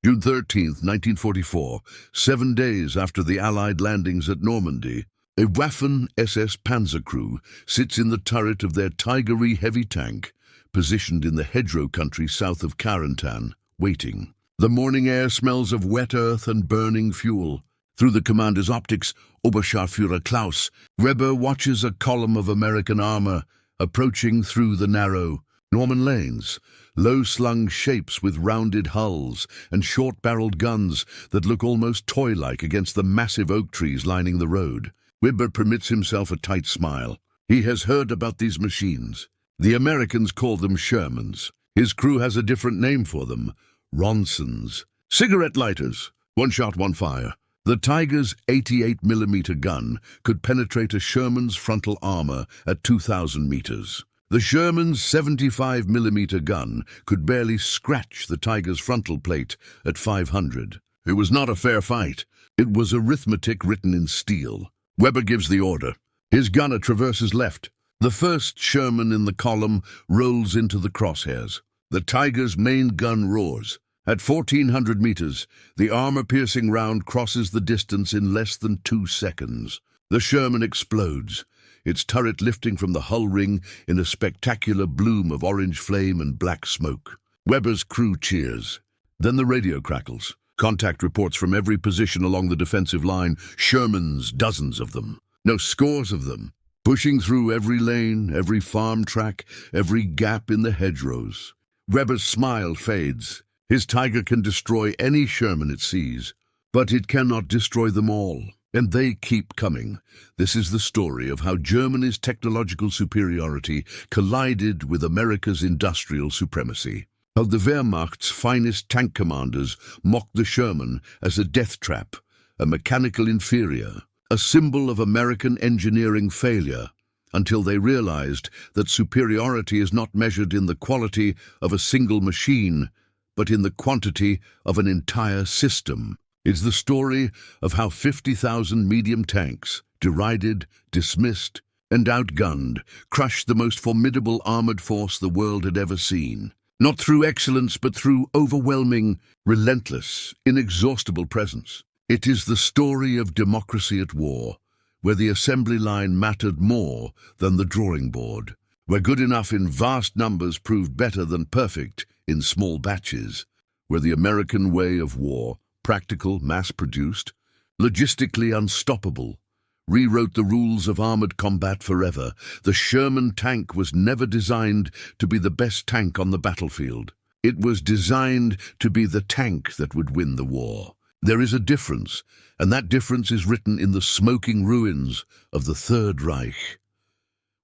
June 13, 1944, 7 days after the Allied landings at Normandy, a Waffen SS panzer crew sits in the turret of their WWII heavy tank, positioned in the hedgerow country south of Carentan, waiting. The morning air smells of wet earth and burning fuel. Through the commander's optics, Oberscharführer Klaus Weber watches a column of American armor approaching through the narrow Norman lanes, low-slung shapes with rounded hulls and short-barreled guns that look almost toy-like against the massive oak trees lining the road. Weber permits himself a tight smile. He has heard about these machines. The Americans call them Shermans. His crew has a different name for them: Ronsons. Cigarette lighters. One shot, one fire. The Tiger's 88mm gun could penetrate a Sherman's frontal armor at 2,000 meters. The Sherman's 75mm gun could barely scratch the Tiger's frontal plate at 500. It was not a fair fight. It was arithmetic written in steel. Weber gives the order. His gunner traverses left. The first Sherman in the column rolls into the crosshairs. The Tiger's main gun roars. At 1,400 meters, the armor-piercing round crosses the distance in less than 2 seconds. The Sherman explodes, its turret lifting from the hull ring in a spectacular bloom of orange flame and black smoke. Weber's crew cheers. Then the radio crackles. Contact reports from every position along the defensive line. Shermans, dozens of them. No, scores of them. Pushing through every lane, every farm track, every gap in the hedgerows. Weber's smile fades. His Tiger can destroy any Sherman it sees, but it cannot destroy them all. And they keep coming. This is the story of how Germany's technological superiority collided with America's industrial supremacy. How the Wehrmacht's finest tank commanders mocked the Sherman as a death trap, a mechanical inferior, a symbol of American engineering failure, until they realized that superiority is not measured in the quality of a single machine, but in the quantity of an entire system. It's the story of how 50,000 medium tanks, derided, dismissed, and outgunned, crushed the most formidable armored force the world had ever seen. Not through excellence, but through overwhelming, relentless, inexhaustible presence. It is the story of democracy at war, where the assembly line mattered more than the drawing board, where good enough in vast numbers proved better than perfect in small batches, where the American way of war, practical, mass-produced, logistically unstoppable, rewrote the rules of armored combat forever. The Sherman tank was never designed to be the best tank on the battlefield. It was designed to be the tank that would win the war. There is a difference, and that difference is written in the smoking ruins of the Third Reich.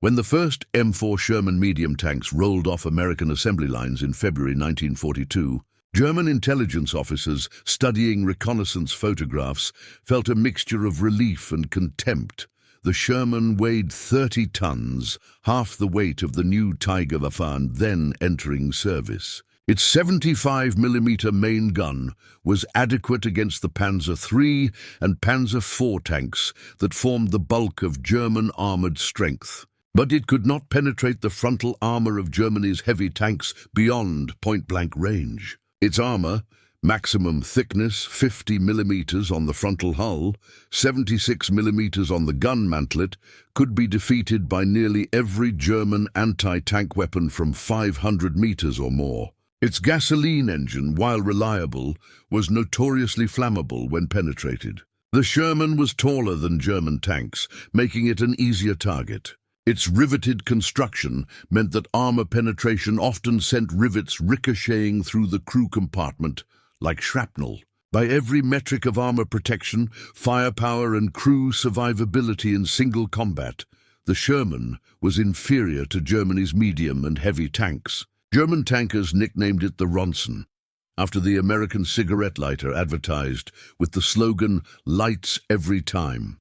When the first M4 Sherman medium tanks rolled off American assembly lines in February 1942, German intelligence officers studying reconnaissance photographs felt a mixture of relief and contempt. The Sherman weighed 30 tons, half the weight of the new Tiger Waffen then entering service. Its 75mm main gun was adequate against the Panzer III and Panzer IV tanks that formed the bulk of German armored strength. But it could not penetrate the frontal armor of Germany's heavy tanks beyond point-blank range. Its armor, maximum thickness 50mm on the frontal hull, 76mm on the gun mantlet, could be defeated by nearly every German anti-tank weapon from 500 meters or more. Its gasoline engine, while reliable, was notoriously flammable when penetrated. The Sherman was taller than German tanks, making it an easier target. Its riveted construction meant that armor penetration often sent rivets ricocheting through the crew compartment like shrapnel. By every metric of armor protection, firepower, and crew survivability in single combat, the Sherman was inferior to Germany's medium and heavy tanks. German tankers nicknamed it the Ronson, after the American cigarette lighter advertised with the slogan, "Lights every time."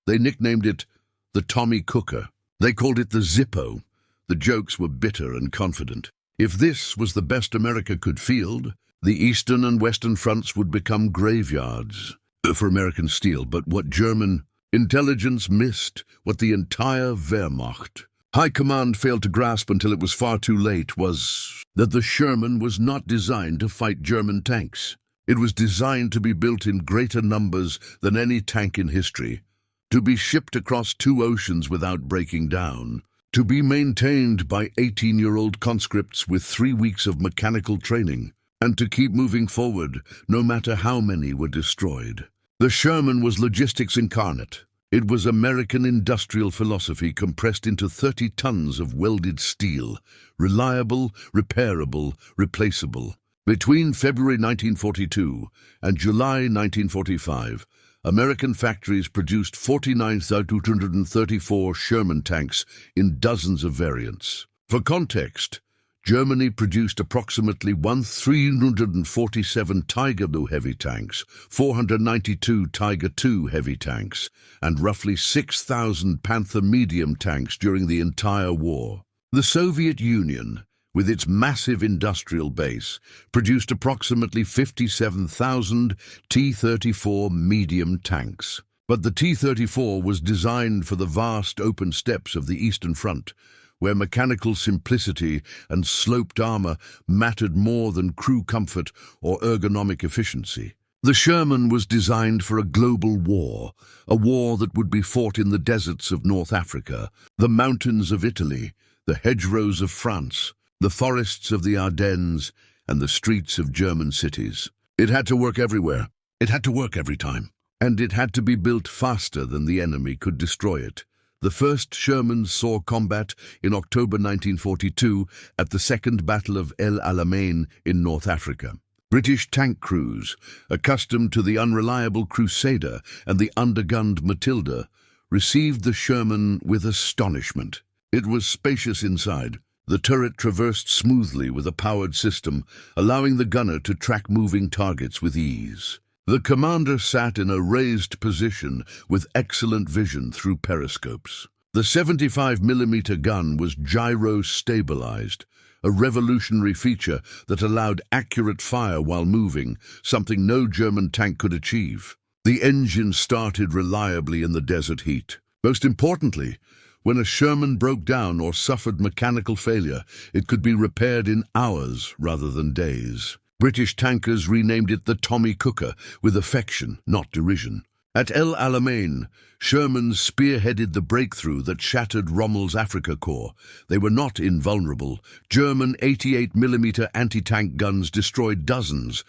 They nicknamed it the Tommy Cooker. They called it the Zippo. The jokes were bitter and confident. If this was the best America could field, the eastern and western fronts would become graveyards for American steel. But what German intelligence missed, what the entire Wehrmacht High Command failed to grasp until it was far too late was that the Sherman was not designed to fight German tanks. It was designed to be built in greater numbers than any tank in history, to be shipped across 2 oceans without breaking down, to be maintained by 18-year-old conscripts with 3 weeks of mechanical training, and to keep moving forward no matter how many were destroyed. The Sherman was logistics incarnate. It was American industrial philosophy compressed into 30 tons of welded steel, reliable, repairable, replaceable. Between February 1942 and July 1945, American factories produced 49,234 Sherman tanks in dozens of variants. For context, Germany produced approximately 1,347 Tiger II heavy tanks, 492 Tiger II heavy tanks, and roughly 6,000 Panther medium tanks during the entire war. The Soviet Union, with its massive industrial base, produced approximately 57,000 T-34 medium tanks. But the T-34 was designed for the vast open steppes of the Eastern Front, where mechanical simplicity and sloped armor mattered more than crew comfort or ergonomic efficiency. The Sherman was designed for a global war, a war that would be fought in the deserts of North Africa, the mountains of Italy, the hedgerows of France, the forests of the Ardennes, and the streets of German cities. It had to work everywhere. It had to work every time. And it had to be built faster than the enemy could destroy it. The first Shermans saw combat in October 1942 at the Second Battle of El Alamein in North Africa. British tank crews, accustomed to the unreliable Crusader and the undergunned Matilda, received the Sherman with astonishment. It was spacious inside. The turret traversed smoothly with a powered system, allowing the gunner to track moving targets with ease. The commander sat in a raised position with excellent vision through periscopes. The 75mm gun was gyro-stabilized, a revolutionary feature that allowed accurate fire while moving, something no German tank could achieve. The engine started reliably in the desert heat. Most importantly, when a Sherman broke down or suffered mechanical failure, it could be repaired in hours rather than days. British tankers renamed it the Tommy Cooker, with affection, not derision. At El Alamein, Shermans spearheaded the breakthrough that shattered Rommel's Afrika Korps. They were not invulnerable. German 88mm anti-tank guns destroyed dozens,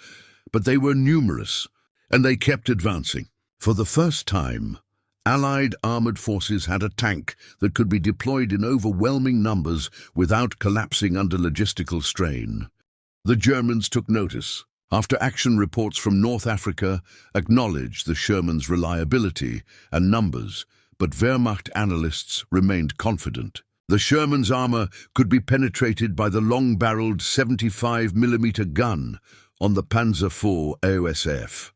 but they were numerous, and they kept advancing. For the first time, Allied armored forces had a tank that could be deployed in overwhelming numbers without collapsing under logistical strain. The Germans took notice. After-action reports from North Africa acknowledged the Sherman's reliability and numbers, but Wehrmacht analysts remained confident. The Sherman's armor could be penetrated by the long-barreled 75mm gun on the Panzer IV AOSF.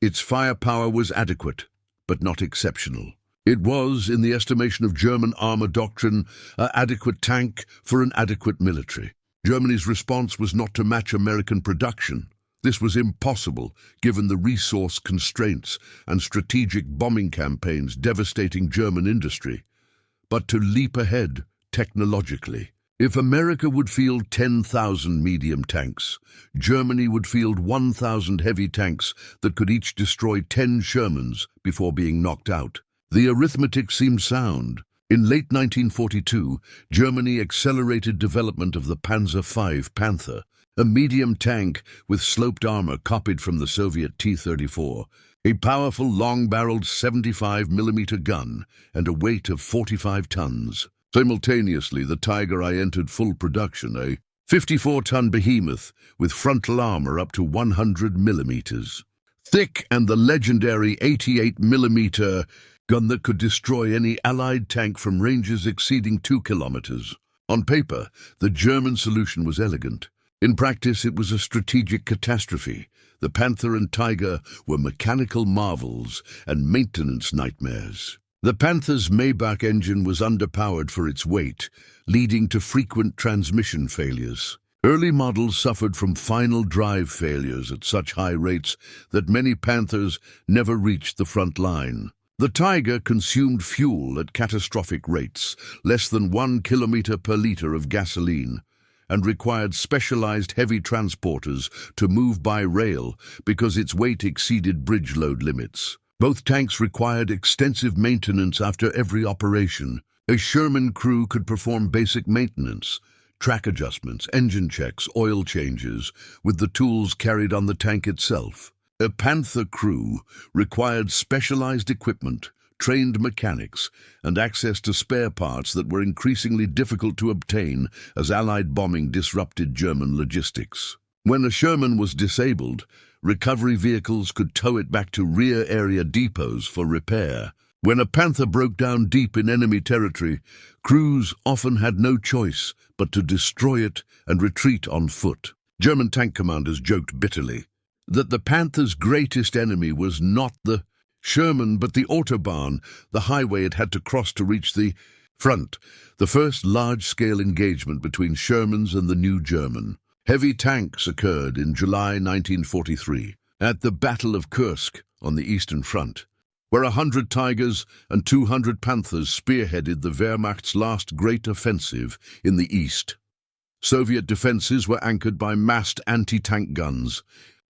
Its firepower was adequate, but not exceptional. It was, in the estimation of German armor doctrine, an adequate tank for an adequate military. Germany's response was not to match American production. This was impossible, given the resource constraints and strategic bombing campaigns devastating German industry, but to leap ahead technologically. If America would field 10,000 medium tanks, Germany would field 1,000 heavy tanks that could each destroy 10 Shermans before being knocked out. The arithmetic seemed sound. In late 1942, Germany accelerated development of the Panzer V Panther, a medium tank with sloped armor copied from the Soviet T-34, a powerful long-barreled 75mm gun, and a weight of 45 tons. Simultaneously, the Tiger I entered full production, a 54-ton behemoth with frontal armor up to 100mm. Thick, and the legendary 88mm gun that could destroy any Allied tank from ranges exceeding 2 kilometers. On paper, the German solution was elegant. In practice, it was a strategic catastrophe. The Panther and Tiger were mechanical marvels and maintenance nightmares. The Panther's Maybach engine was underpowered for its weight, leading to frequent transmission failures. Early models suffered from final drive failures at such high rates that many Panthers never reached the front line. The Tiger consumed fuel at catastrophic rates, less than 1 kilometer per liter of gasoline, and required specialized heavy transporters to move by rail because its weight exceeded bridge load limits. Both tanks required extensive maintenance after every operation. A Sherman crew could perform basic maintenance, track adjustments, engine checks, oil changes, with the tools carried on the tank itself. A Panther crew required specialized equipment, trained mechanics, and access to spare parts that were increasingly difficult to obtain as Allied bombing disrupted German logistics. When a Sherman was disabled, recovery vehicles could tow it back to rear area depots for repair. When a Panther broke down deep in enemy territory, crews often had no choice but to destroy it and retreat on foot. German tank commanders joked bitterly that the Panther's greatest enemy was not the Sherman but the Autobahn, the highway it had to cross to reach the front, the first large-scale engagement between Shermans and the new German. Heavy tanks occurred in July 1943 at the Battle of Kursk on the Eastern Front, where 100 Tigers and 200 Panthers spearheaded the Wehrmacht's last great offensive in the East. Soviet defenses were anchored by massed anti-tank guns,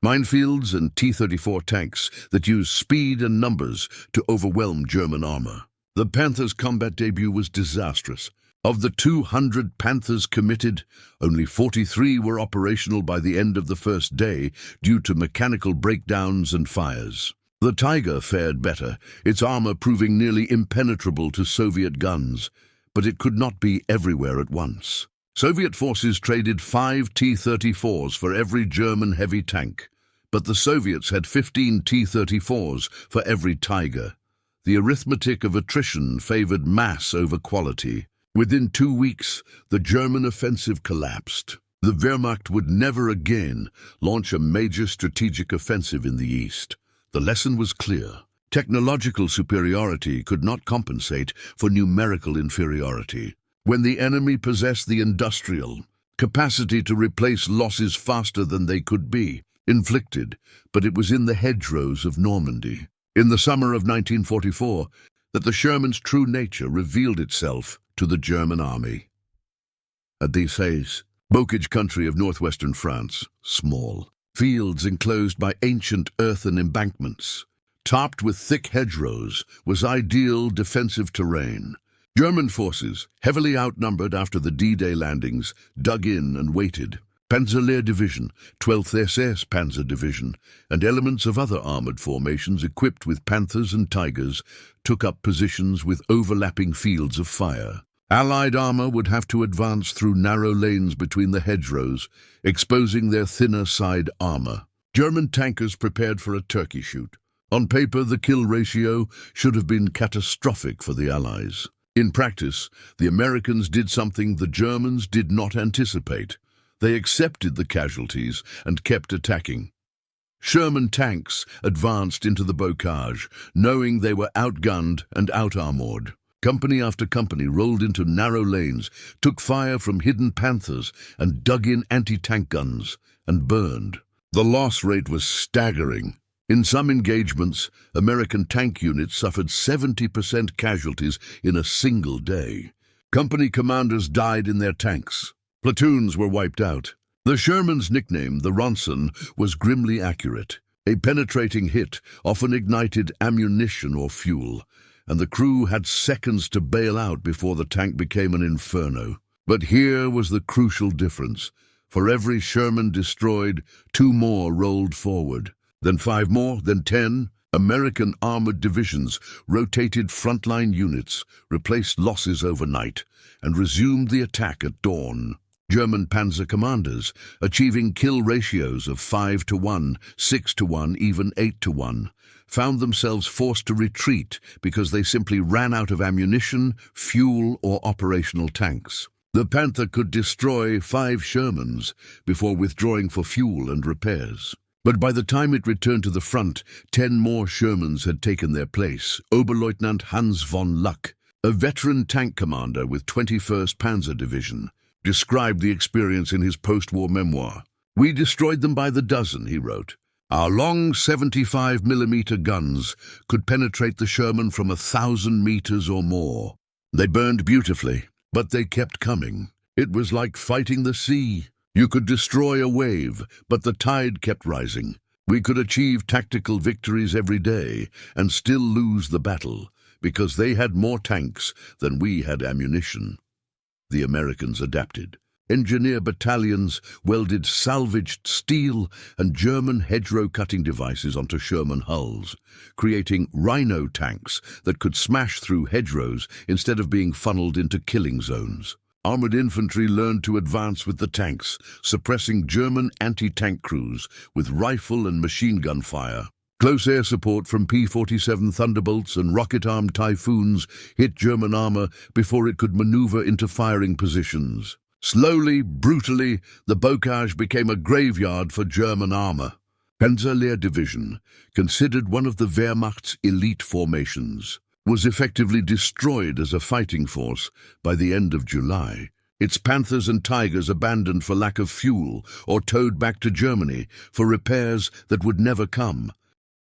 minefields and T-34 tanks that used speed and numbers to overwhelm German armor. The Panthers' combat debut was disastrous. Of the 200 Panthers committed, only 43 were operational by the end of the first day due to mechanical breakdowns and fires. The Tiger fared better, its armor proving nearly impenetrable to Soviet guns, but it could not be everywhere at once. Soviet forces traded 5 T-34s for every German heavy tank, but the Soviets had 15 T-34s for every Tiger. The arithmetic of attrition favored mass over quality. Within 2 weeks, the German offensive collapsed. The Wehrmacht would never again launch a major strategic offensive in the East. The lesson was clear. Technological superiority could not compensate for numerical inferiority. When the enemy possessed the industrial capacity to replace losses faster than they could be inflicted, but it was in the hedgerows of Normandy, in the summer of 1944, that the Sherman's true nature revealed itself to the German army. At the Says, bocage country of northwestern France, small, fields enclosed by ancient earthen embankments, topped with thick hedgerows, was ideal defensive terrain. German forces, heavily outnumbered after the D-Day landings, dug in and waited. Panzer Division, 12th SS Panzer Division, and elements of other armored formations equipped with Panthers and Tigers took up positions with overlapping fields of fire. Allied armor would have to advance through narrow lanes between the hedgerows, exposing their thinner side armor. German tankers prepared for a turkey shoot. On paper, the kill ratio should have been catastrophic for the Allies. In practice, the Americans did something the Germans did not anticipate. They accepted the casualties and kept attacking. Sherman tanks advanced into the bocage, knowing they were outgunned and out-armored. Company after company rolled into narrow lanes, took fire from hidden Panthers, and dug in anti-tank guns, and burned. The loss rate was staggering. In some engagements, American tank units suffered 70% casualties in a single day. Company commanders died in their tanks. Platoons were wiped out. The Sherman's nickname, the Ronson, was grimly accurate. A penetrating hit often ignited ammunition or fuel, and the crew had seconds to bail out before the tank became an inferno. But here was the crucial difference. For every Sherman destroyed, 2 more rolled forward. Then 5 more, then 10. American armored divisions rotated frontline units, replaced losses overnight, and resumed the attack at dawn. German panzer commanders, achieving kill ratios of 5-1, 6-1, even 8-1, found themselves forced to retreat because they simply ran out of ammunition, fuel, or operational tanks. The Panther could destroy 5 Shermans before withdrawing for fuel and repairs. But by the time it returned to the front, 10 more Shermans had taken their place. Oberleutnant Hans von Luck, a veteran tank commander with 21st Panzer Division, described the experience in his post-war memoir. "We destroyed them by the dozen," he wrote. Our long 75mm guns could penetrate the Sherman from 1,000 meters or more. They burned beautifully, but they kept coming. It was like fighting the sea. You could destroy a wave, but the tide kept rising. We could achieve tactical victories every day and still lose the battle, because they had more tanks than we had ammunition. The Americans adapted. Engineer battalions welded salvaged steel and German hedgerow-cutting devices onto Sherman hulls, creating rhino tanks that could smash through hedgerows instead of being funneled into killing zones. Armored infantry learned to advance with the tanks, suppressing German anti-tank crews with rifle and machine gun fire. Close air support from P-47 Thunderbolts and rocket-armed Typhoons hit German armor before it could maneuver into firing positions. Slowly, brutally, the bocage became a graveyard for German armor. Panzer Division, considered one of the Wehrmacht's elite formations, was effectively destroyed as a fighting force by the end of July. Its Panthers and Tigers abandoned for lack of fuel or towed back to Germany for repairs that would never come.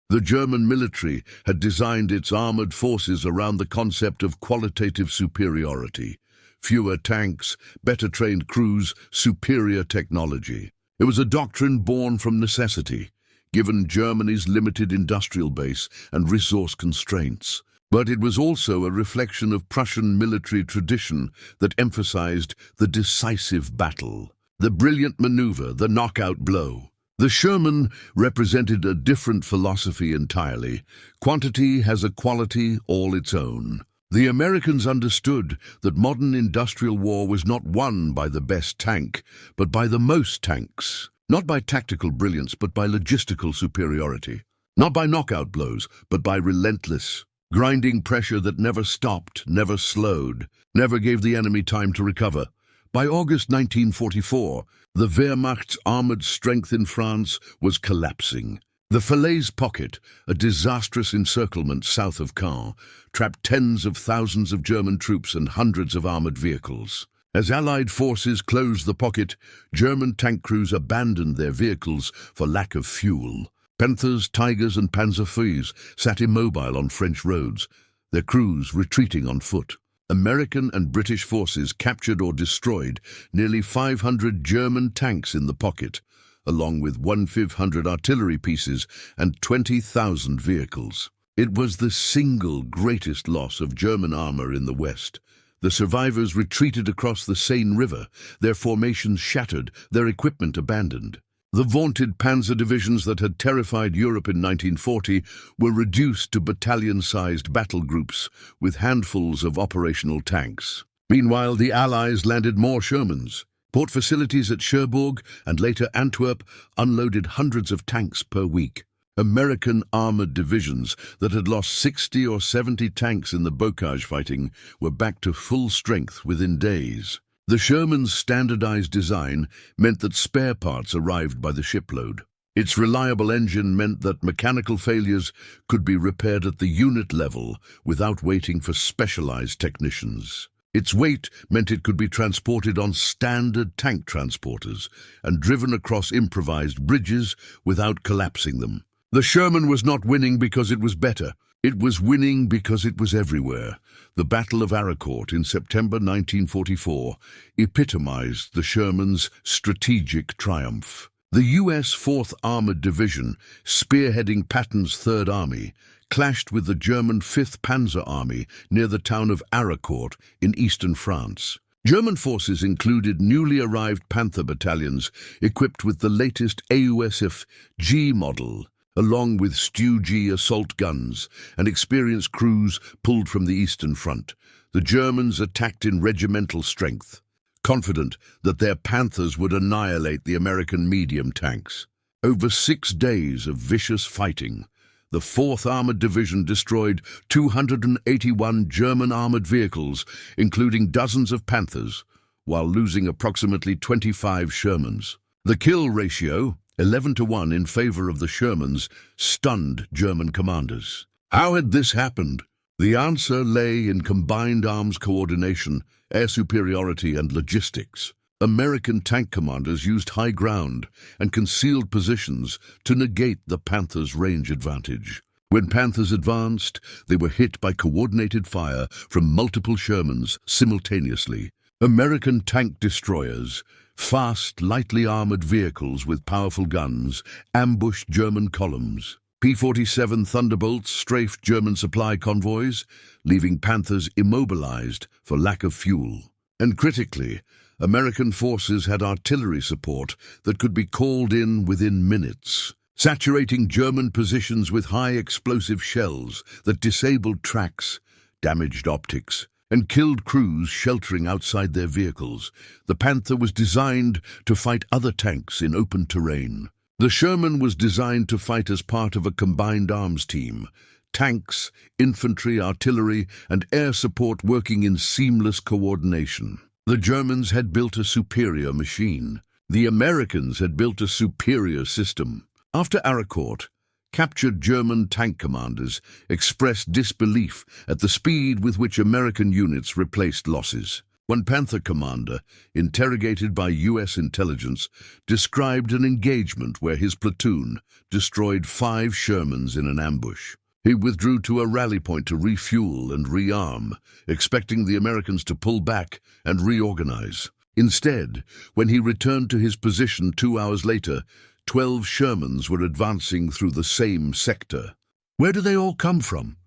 The German military had designed its armored forces around the concept of qualitative superiority. Fewer tanks, better trained crews, superior technology. It was a doctrine born from necessity, given Germany's limited industrial base and resource constraints. But it was also a reflection of Prussian military tradition that emphasized the decisive battle, the brilliant maneuver, the knockout blow. The Sherman represented a different philosophy entirely. Quantity has a quality all its own. The Americans understood that modern industrial war was not won by the best tank, but by the most tanks. Not by tactical brilliance, but by logistical superiority. Not by knockout blows, but by relentless, grinding pressure that never stopped, never slowed, never gave the enemy time to recover. By August 1944, the Wehrmacht's armored strength in France was collapsing. The Falaise Pocket, a disastrous encirclement south of Caen, trapped tens of thousands of German troops and hundreds of armored vehicles. As Allied forces closed the pocket, German tank crews abandoned their vehicles for lack of fuel. Panthers, Tigers and Panzer IVs sat immobile on French roads, their crews retreating on foot. American and British forces captured or destroyed nearly 500 German tanks in the pocket, along with 1,500 artillery pieces and 20,000 vehicles. It was the single greatest loss of German armor in the West. The survivors retreated across the Seine River, their formations shattered, their equipment abandoned. The vaunted panzer divisions that had terrified Europe in 1940 were reduced to battalion-sized battle groups with handfuls of operational tanks. Meanwhile, the Allies landed more Shermans. Port facilities at Cherbourg and later Antwerp unloaded hundreds of tanks per week. American armored divisions that had lost 60 or 70 tanks in the bocage fighting were back to full strength within days. The Sherman's standardized design meant that spare parts arrived by the shipload. Its reliable engine meant that mechanical failures could be repaired at the unit level without waiting for specialized technicians. Its weight meant it could be transported on standard tank transporters and driven across improvised bridges without collapsing them. The Sherman was not winning because it was better. It was winning because it was everywhere. The Battle of Aracourt in September 1944 epitomized the Sherman's strategic triumph. The U.S. 4th Armored Division, spearheading Patton's Third Army, clashed with the German 5th Panzer Army near the town of Aracourt in eastern France. German forces included newly arrived Panther battalions equipped with the latest AUSF G model, along with Stu G assault guns and experienced crews pulled from the Eastern Front. The Germans attacked in regimental strength, confident that their Panthers would annihilate the American medium tanks. Over 6 days of vicious fighting, the 4th Armored Division destroyed 281 German armored vehicles, including dozens of Panthers, while losing approximately 25 Shermans. The kill ratio, 11-1 in favor of the Shermans, stunned German commanders. How had this happened? The answer lay in combined arms coordination, air superiority and logistics. American tank commanders used high ground and concealed positions to negate the Panthers' range advantage. When Panthers advanced, they were hit by coordinated fire from multiple Shermans simultaneously. American tank destroyers, fast, lightly armored vehicles with powerful guns, ambushed German columns. P-47 Thunderbolts strafed German supply convoys, leaving Panthers immobilized for lack of fuel. And critically, American forces had artillery support that could be called in within minutes, saturating German positions with high explosive shells that disabled tracks, damaged optics, and killed crews sheltering outside their vehicles. The Panther was designed to fight other tanks in open terrain. The Sherman was designed to fight as part of a combined arms team, tanks, infantry, artillery, and air support working in seamless coordination. The Germans had built a superior machine. The Americans had built a superior system. After Aracourt, captured German tank commanders expressed disbelief at the speed with which American units replaced losses. One Panther commander, interrogated by U.S. intelligence, described an engagement where his platoon destroyed 5 Shermans in an ambush. He withdrew to a rally point to refuel and rearm, expecting the Americans to pull back and reorganize. Instead, when he returned to his position 2 hours later, 12 Shermans were advancing through the same sector. "Where do they all come from?"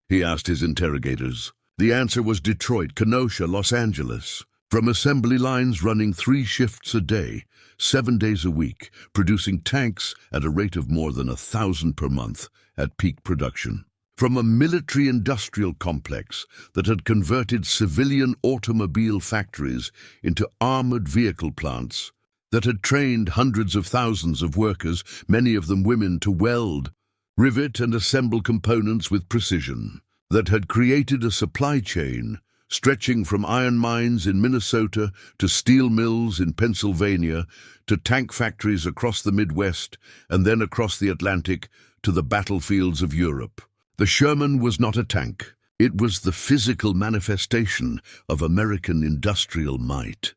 he asked his interrogators. The answer was Detroit, Kenosha, Los Angeles, from assembly lines running 3 shifts a day, 7 days a week, producing tanks at a rate of more than 1,000 per month at peak production. From a military-industrial complex that had converted civilian automobile factories into armored vehicle plants, that had trained hundreds of thousands of workers, many of them women, to weld, rivet and assemble components with precision, that had created a supply chain stretching from iron mines in Minnesota to steel mills in Pennsylvania to tank factories across the Midwest and then across the Atlantic to the battlefields of Europe. The Sherman was not a tank. It was the physical manifestation of American industrial might.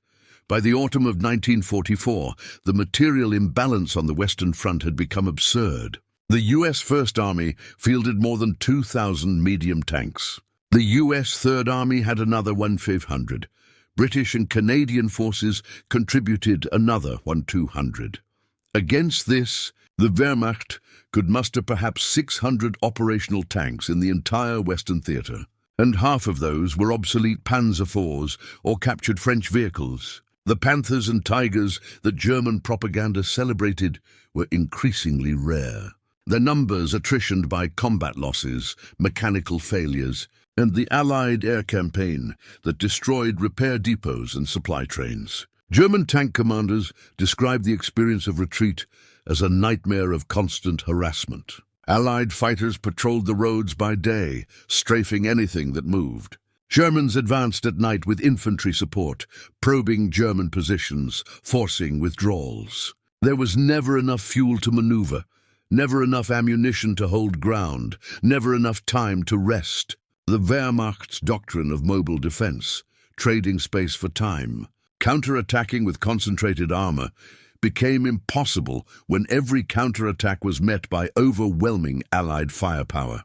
By the autumn of 1944, the material imbalance on the Western Front had become absurd. The U.S. First Army fielded more than 2,000 medium tanks. The U.S. Third Army had another 1,500. British and Canadian forces contributed another 1,200. Against this, the Wehrmacht could muster perhaps 600 operational tanks in the entire Western theater, and half of those were obsolete Panzer IVs or captured French vehicles. The Panthers and Tigers that German propaganda celebrated were increasingly rare. Their numbers attritioned by combat losses, mechanical failures, and the Allied air campaign that destroyed repair depots and supply trains. German tank commanders described the experience of retreat as a nightmare of constant harassment. Allied fighters patrolled the roads by day, strafing anything that moved. Shermans advanced at night with infantry support, probing German positions, forcing withdrawals. There was never enough fuel to maneuver, never enough ammunition to hold ground, never enough time to rest. The Wehrmacht's doctrine of mobile defense, trading space for time, counterattacking with concentrated armor, became impossible when every counterattack was met by overwhelming Allied firepower.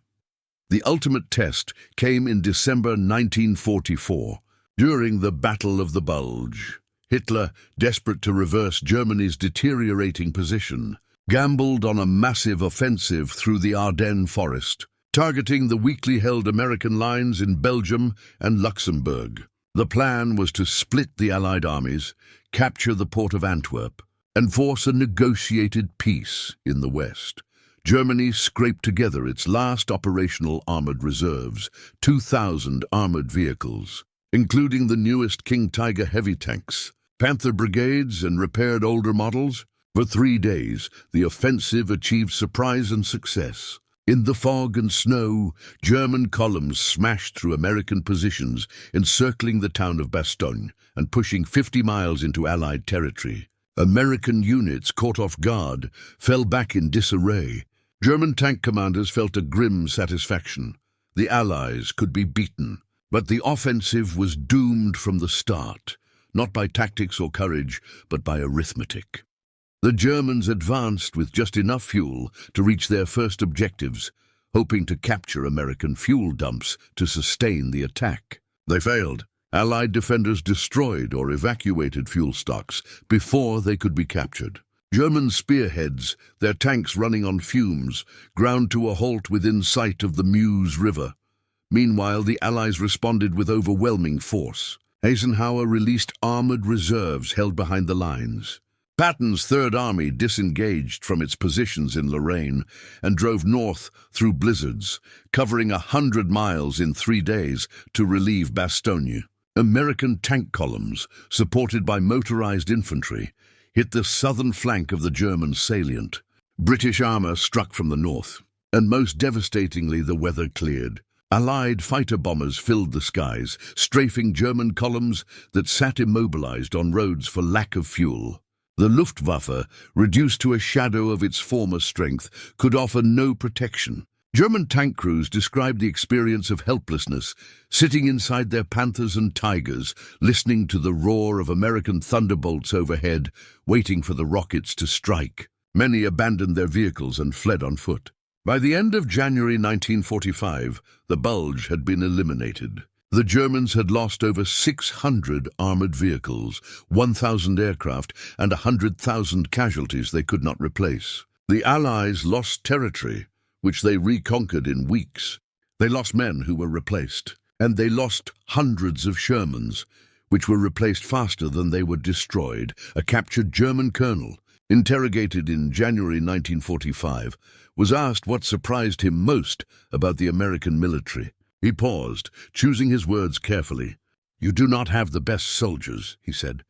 The ultimate test came in December 1944, during the Battle of the Bulge. Hitler, desperate to reverse Germany's deteriorating position, gambled on a massive offensive through the Ardennes forest, targeting the weakly held American lines in Belgium and Luxembourg. The plan was to split the Allied armies, capture the port of Antwerp, and force a negotiated peace in the West. Germany scraped together its last operational armored reserves, 2,000 armored vehicles, including the newest King Tiger heavy tanks, Panther brigades, and repaired older models. For 3 days, the offensive achieved surprise and success. In the fog and snow, German columns smashed through American positions, encircling the town of Bastogne and pushing 50 miles into Allied territory. American units, caught off guard, fell back in disarray. German tank commanders felt a grim satisfaction. The Allies could be beaten, but the offensive was doomed from the start. not by tactics or courage, but by arithmetic. The Germans advanced with just enough fuel to reach their first objectives, hoping to capture American fuel dumps to sustain the attack. They failed. Allied defenders destroyed or evacuated fuel stocks before they could be captured. German spearheads, their tanks running on fumes, ground to a halt within sight of the Meuse River. Meanwhile, the Allies responded with overwhelming force. Eisenhower released armored reserves held behind the lines. Patton's Third Army disengaged from its positions in Lorraine and drove north through blizzards, covering 100 miles in 3 days to relieve Bastogne. American tank columns, supported by motorized infantry, hit the southern flank of the German salient. British armor struck from the north, and most devastatingly the weather cleared. Allied fighter bombers filled the skies, strafing German columns that sat immobilized on roads for lack of fuel. The Luftwaffe, reduced to a shadow of its former strength, could offer no protection. German tank crews described the experience of helplessness, sitting inside their Panthers and Tigers, listening to the roar of American thunderbolts overhead, waiting for the rockets to strike. Many abandoned their vehicles and fled on foot. By the end of January 1945, the Bulge had been eliminated. The Germans had lost over 600 armored vehicles, 1,000 aircraft, and 100,000 casualties they could not replace. The Allies lost territory, which they reconquered in weeks. They lost men who were replaced, and they lost hundreds of Shermans, which were replaced faster than they were destroyed. A captured German colonel, interrogated in January 1945, was asked what surprised him most about the American military. He paused, choosing his words carefully. "You do not have the best soldiers," he said.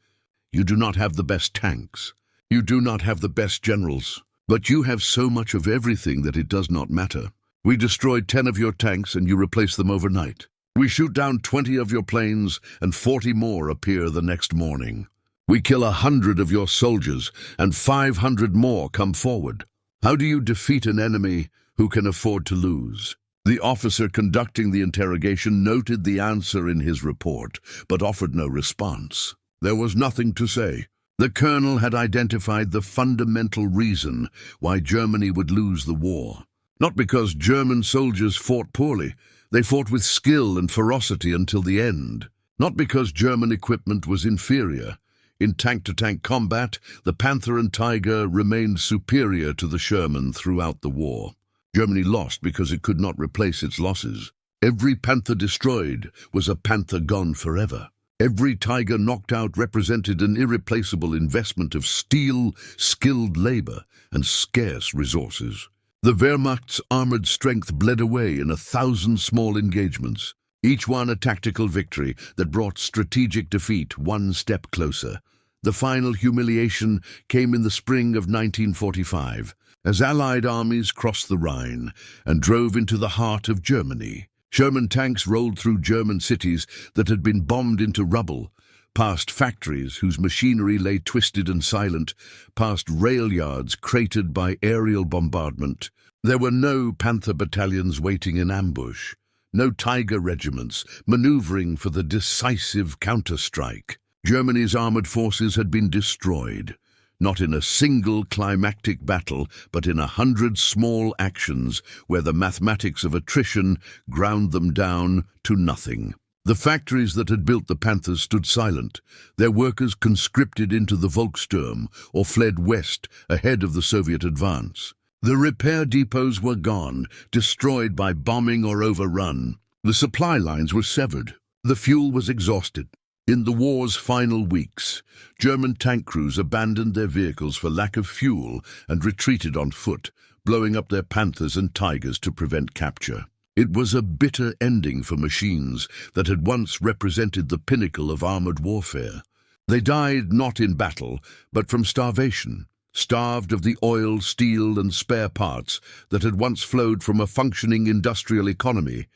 "You do not have the best tanks. You do not have the best generals. But you have so much of everything that it does not matter. We destroyed 10 of your tanks and you replace them overnight. We shoot down 20 of your planes and 40 more appear the next morning. We kill 100 of your soldiers and 500 more come forward. How do you defeat an enemy who can afford to lose?" The officer conducting the interrogation noted the answer in his report, but offered no response. There was nothing to say. The colonel had identified the fundamental reason why Germany would lose the war. Not because German soldiers fought poorly, they fought with skill and ferocity until the end. Not because German equipment was inferior. In tank-to-tank combat, the Panther and Tiger remained superior to the Sherman throughout the war. Germany lost because it could not replace its losses. Every Panther destroyed was a Panther gone forever. Every Tiger knocked out represented an irreplaceable investment of steel, skilled labor, and scarce resources. The Wehrmacht's armored strength bled away in 1,000 small engagements, each one a tactical victory that brought strategic defeat one step closer. The final humiliation came in the spring of 1945, as Allied armies crossed the Rhine and drove into the heart of Germany. Sherman tanks rolled through German cities that had been bombed into rubble, past factories whose machinery lay twisted and silent, past rail yards cratered by aerial bombardment. There were no Panther battalions waiting in ambush, no Tiger regiments maneuvering for the decisive counterstrike. Germany's armored forces had been destroyed, not in a single climactic battle, but in 100 small actions where the mathematics of attrition ground them down to nothing. The factories that had built the Panthers stood silent, their workers conscripted into the Volkssturm or fled west ahead of the Soviet advance. The repair depots were gone, destroyed by bombing or overrun. The supply lines were severed. The fuel was exhausted. In the war's final weeks, German tank crews abandoned their vehicles for lack of fuel and retreated on foot, blowing up their Panthers and Tigers to prevent capture. It was a bitter ending for machines that had once represented the pinnacle of armored warfare. They died not in battle, but from starvation, starved of the oil, steel, and spare parts that had once flowed from a functioning industrial economy.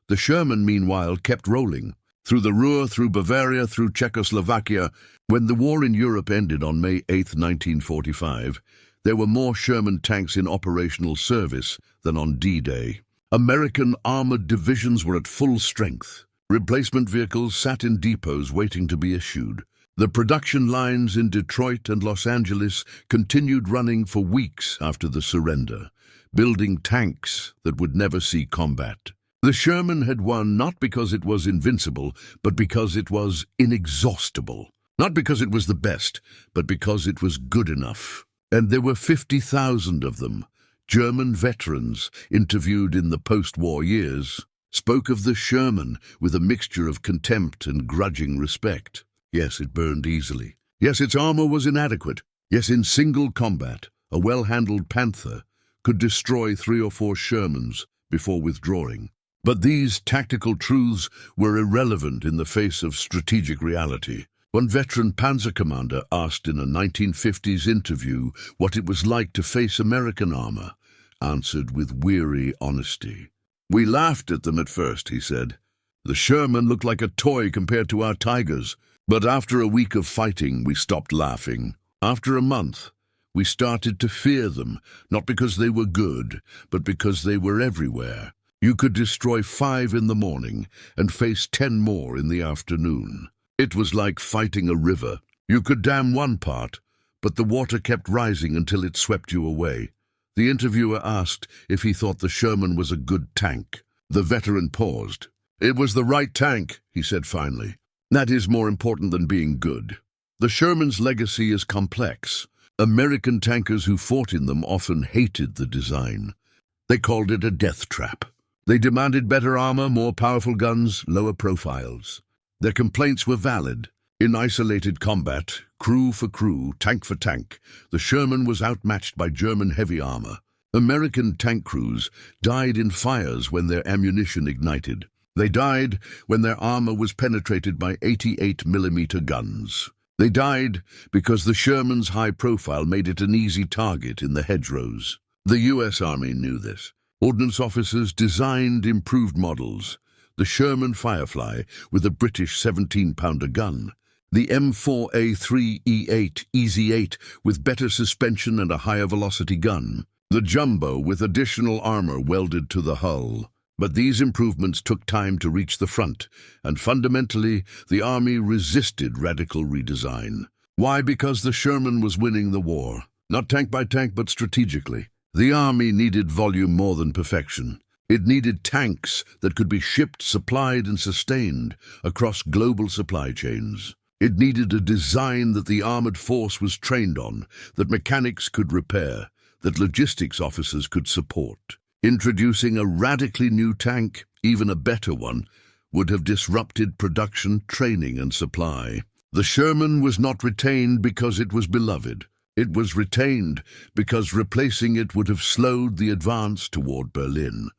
The Sherman, meanwhile, kept rolling. Through the Ruhr, through Bavaria, through Czechoslovakia. When the war in Europe ended on May 8, 1945, there were more Sherman tanks in operational service than on D-Day. American armored divisions were at full strength. Replacement vehicles sat in depots waiting to be issued. The production lines in Detroit and Los Angeles continued running for weeks after the surrender, building tanks that would never see combat. The Sherman had won not because it was invincible, but because it was inexhaustible. Not because it was the best, but because it was good enough. And there were 50,000 of them. German veterans, interviewed in the post-war years, spoke of the Sherman with a mixture of contempt and grudging respect. Yes, it burned easily. Yes, its armor was inadequate. Yes, in single combat, a well-handled Panther could destroy 3 or 4 Shermans before withdrawing. But these tactical truths were irrelevant in the face of strategic reality. One veteran panzer commander asked in a 1950s interview what it was like to face American armor, answered with weary honesty. "We laughed at them at first," he said. "The Sherman looked like a toy compared to our Tigers. But after a week of fighting, we stopped laughing. After a month, we started to fear them, not because they were good, but because they were everywhere. You could destroy 5 in the morning and face 10 more in the afternoon. It was like fighting a river. You could dam one part, but the water kept rising until it swept you away." The interviewer asked if he thought the Sherman was a good tank. The veteran paused. "It was the right tank," he said finally. "That is more important than being good." The Sherman's legacy is complex. American tankers who fought in them often hated the design. They called it a death trap. They demanded better armor, more powerful guns, lower profiles. Their complaints were valid. In isolated combat, crew for crew, tank for tank, the Sherman was outmatched by German heavy armor. American tank crews died in fires when their ammunition ignited. They died when their armor was penetrated by 88mm guns. They died because the Sherman's high profile made it an easy target in the hedgerows. The U.S. Army knew this. Ordnance officers designed improved models. The Sherman Firefly with a British 17-pounder gun. The M4A3E8 Easy 8 with better suspension and a higher velocity gun. The Jumbo with additional armor welded to the hull. But these improvements took time to reach the front, and fundamentally, the Army resisted radical redesign. Why? Because the Sherman was winning the war. Not tank by tank, but strategically. The Army needed volume more than perfection. It needed tanks that could be shipped, supplied, and sustained across global supply chains. It needed a design that the armored force was trained on, that mechanics could repair, that logistics officers could support. Introducing a radically new tank, even a better one, would have disrupted production, training, and supply. The Sherman was not retained because it was beloved. It was retained because replacing it would have slowed the advance toward Berlin.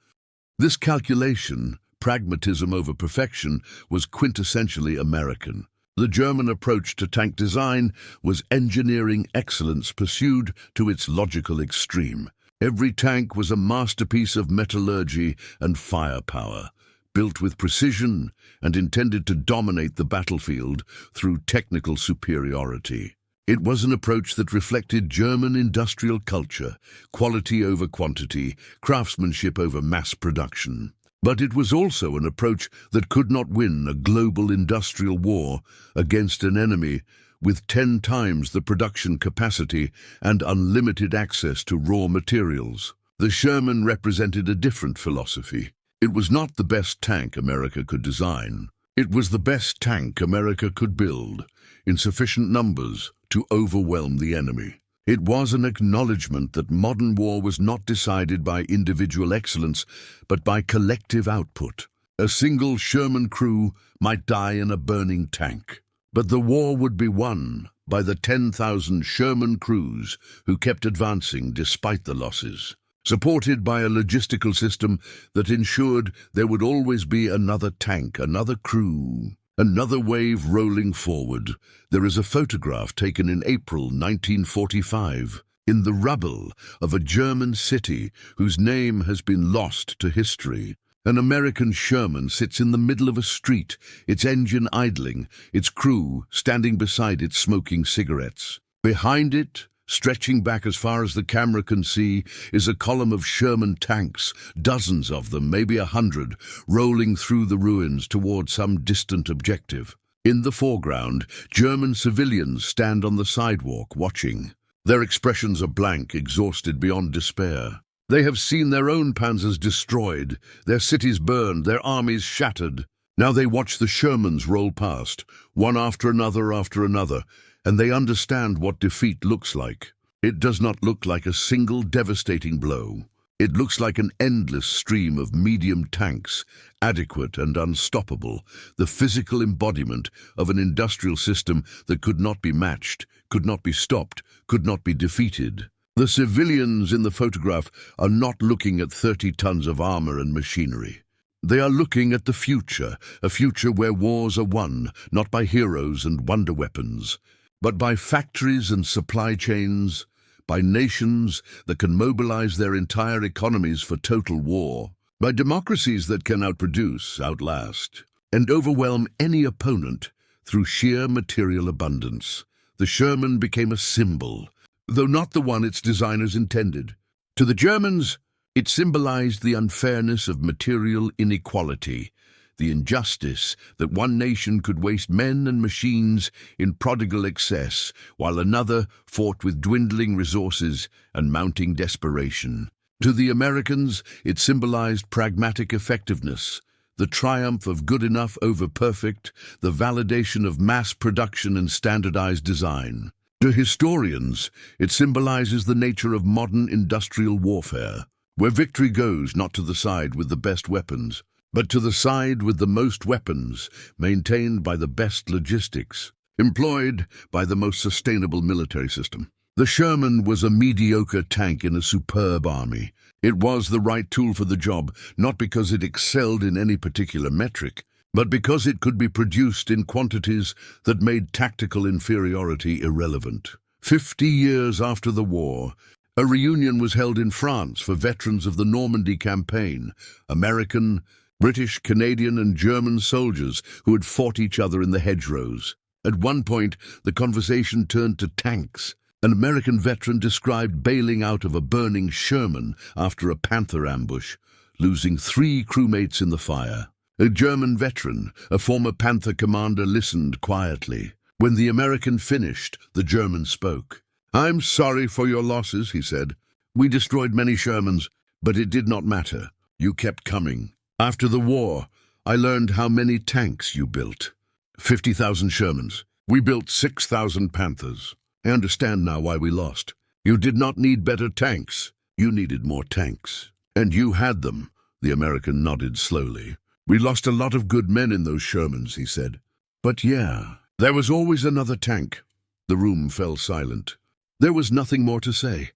This calculation, pragmatism over perfection, was quintessentially American. The German approach to tank design was engineering excellence pursued to its logical extreme. Every tank was a masterpiece of metallurgy and firepower, built with precision and intended to dominate the battlefield through technical superiority. It was an approach that reflected German industrial culture, quality over quantity, craftsmanship over mass production. But it was also an approach that could not win a global industrial war against an enemy with 10 times the production capacity and unlimited access to raw materials. The Sherman represented a different philosophy. It was not the best tank America could design. It was the best tank America could build, in sufficient numbers to overwhelm the enemy. It was an acknowledgement that modern war was not decided by individual excellence, but by collective output. A single Sherman crew might die in a burning tank, but the war would be won by the 10,000 Sherman crews who kept advancing despite the losses, supported by a logistical system that ensured there would always be another tank, another crew, another wave rolling forward. There is a photograph taken in April 1945 in the rubble of a German city whose name has been lost to history. An American Sherman sits in the middle of a street, its engine idling, its crew standing beside it smoking cigarettes. Behind it, stretching back as far as the camera can see, is a column of Sherman tanks, dozens of them, maybe 100, rolling through the ruins toward some distant objective. In the foreground, German civilians stand on the sidewalk watching. Their expressions are blank, exhausted beyond despair. They have seen their own panzers destroyed, their cities burned, their armies shattered. Now they watch the Shermans roll past, one after another, and they understand what defeat looks like. It does not look like a single devastating blow. It looks like an endless stream of medium tanks, adequate and unstoppable, the physical embodiment of an industrial system that could not be matched, could not be stopped, could not be defeated. The civilians in the photograph are not looking at 30 tons of armor and machinery. They are looking at the future, a future where wars are won, not by heroes and wonder weapons, but by factories and supply chains, by nations that can mobilize their entire economies for total war, by democracies that can outproduce, outlast, and overwhelm any opponent through sheer material abundance. The Sherman became a symbol, though not the one its designers intended. To the Germans, it symbolized the unfairness of material inequality, the injustice that one nation could waste men and machines in prodigal excess, while another fought with dwindling resources and mounting desperation. To the Americans, it symbolized pragmatic effectiveness, the triumph of good enough over perfect, the validation of mass production and standardized design. To historians, it symbolizes the nature of modern industrial warfare, where victory goes not to the side with the best weapons, but to the side with the most weapons, maintained by the best logistics, employed by the most sustainable military system. The Sherman was a mediocre tank in a superb army. It was the right tool for the job, not because it excelled in any particular metric, but because it could be produced in quantities that made tactical inferiority irrelevant. 50 years after the war, a reunion was held in France for veterans of the Normandy campaign, American, British, Canadian and German soldiers who had fought each other in the hedgerows. At one point, the conversation turned to tanks. An American veteran described bailing out of a burning Sherman after a Panther ambush, losing 3 crewmates in the fire. A German veteran, a former Panther commander, listened quietly. When the American finished, the German spoke. "I'm sorry for your losses," he said. "We destroyed many Shermans, but it did not matter. You kept coming. After the war, I learned how many tanks you built. 50,000 Shermans. We built 6,000 Panthers. I understand now why we lost. You did not need better tanks. You needed more tanks. And you had them." The American nodded slowly. "We lost a lot of good men in those Shermans," he said. "But yeah, there was always another tank." The room fell silent. There was nothing more to say.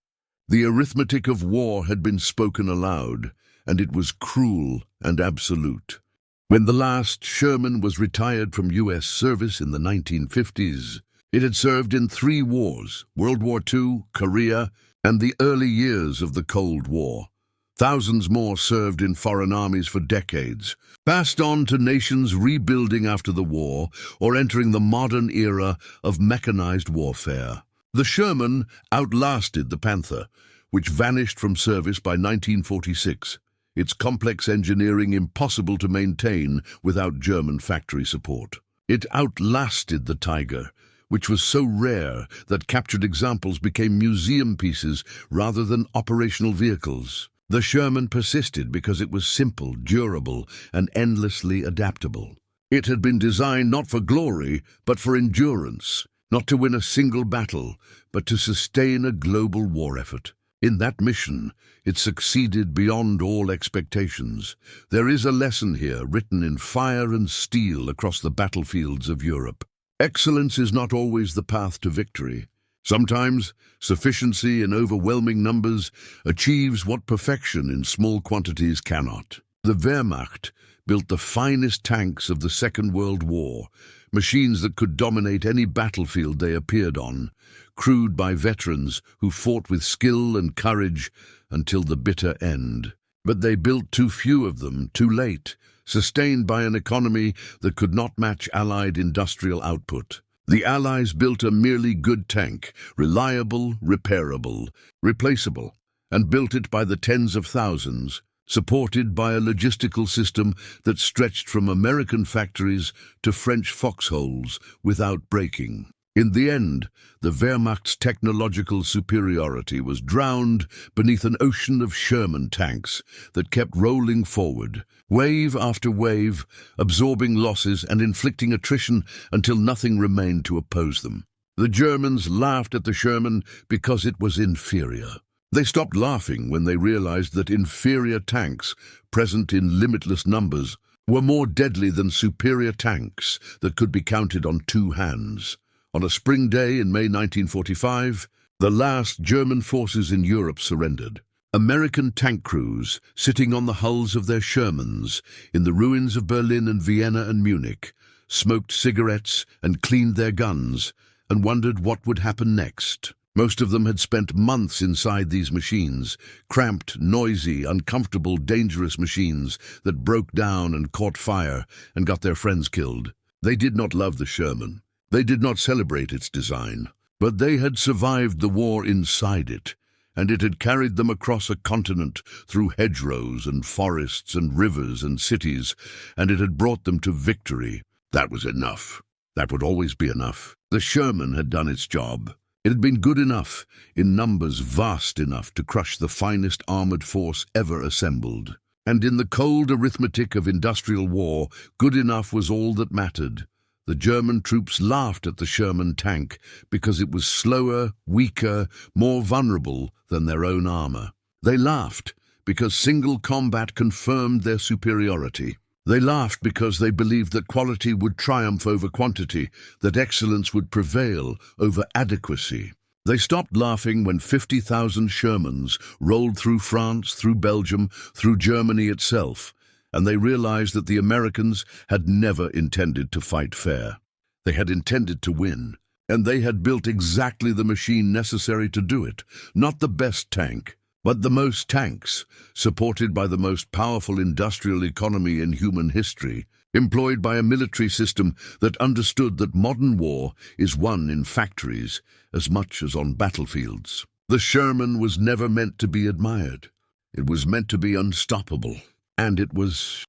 The arithmetic of war had been spoken aloud, and it was cruel and absolute. When the last Sherman was retired from U.S. service in the 1950s, it had served in 3 wars, World War II, Korea, and the early years of the Cold War. Thousands more served in foreign armies for decades, passed on to nations rebuilding after the war or entering the modern era of mechanized warfare. The Sherman outlasted the Panther, which vanished from service by 1946. Its complex engineering impossible to maintain without German factory support. It outlasted the Tiger, which was so rare that captured examples became museum pieces rather than operational vehicles. The Sherman persisted because it was simple, durable, and endlessly adaptable. It had been designed not for glory, but for endurance, not to win a single battle, but to sustain a global war effort. In that mission, it succeeded beyond all expectations. There is a lesson here written in fire and steel across the battlefields of Europe. Excellence is not always the path to victory. Sometimes, sufficiency in overwhelming numbers achieves what perfection in small quantities cannot. The Wehrmacht built the finest tanks of the Second World War, machines that could dominate any battlefield they appeared on, crewed by veterans who fought with skill and courage until the bitter end. But they built too few of them, too late, sustained by an economy that could not match Allied industrial output. The Allies built a merely good tank, reliable, repairable, replaceable, and built it by the tens of thousands. supported by a logistical system that stretched from American factories to French foxholes without breaking. In the end, the Wehrmacht's technological superiority was drowned beneath an ocean of Sherman tanks that kept rolling forward, wave after wave, absorbing losses and inflicting attrition until nothing remained to oppose them. The Germans laughed at the Sherman because it was inferior. They stopped laughing when they realized that inferior tanks, present in limitless numbers, were more deadly than superior tanks that could be counted on two hands. On a spring day in May 1945, the last German forces in Europe surrendered. American tank crews, sitting on the hulls of their Shermans in the ruins of Berlin and Vienna and Munich, smoked cigarettes and cleaned their guns and wondered what would happen next. Most of them had spent months inside these machines, cramped, noisy, uncomfortable, dangerous machines that broke down and caught fire and got their friends killed. They did not love the Sherman. They did not celebrate its design, but they had survived the war inside it, and it had carried them across a continent through hedgerows and forests and rivers and cities, and it had brought them to victory. That was enough. That would always be enough. The Sherman had done its job. It had been good enough, in numbers vast enough to crush the finest armored force ever assembled. And in the cold arithmetic of industrial war, good enough was all that mattered. The German troops laughed at the Sherman tank because it was slower, weaker, more vulnerable than their own armor. They laughed because single combat confirmed their superiority. They laughed because they believed that quality would triumph over quantity, that excellence would prevail over adequacy. They stopped laughing when 50,000 Shermans rolled through France, through Belgium, through Germany itself, and they realized that the Americans had never intended to fight fair. They had intended to win, and they had built exactly the machine necessary to do it. Not the best tank, but the most tanks, supported by the most powerful industrial economy in human history, employed by a military system that understood that modern war is won in factories as much as on battlefields. The Sherman was never meant to be admired. It was meant to be unstoppable. And it was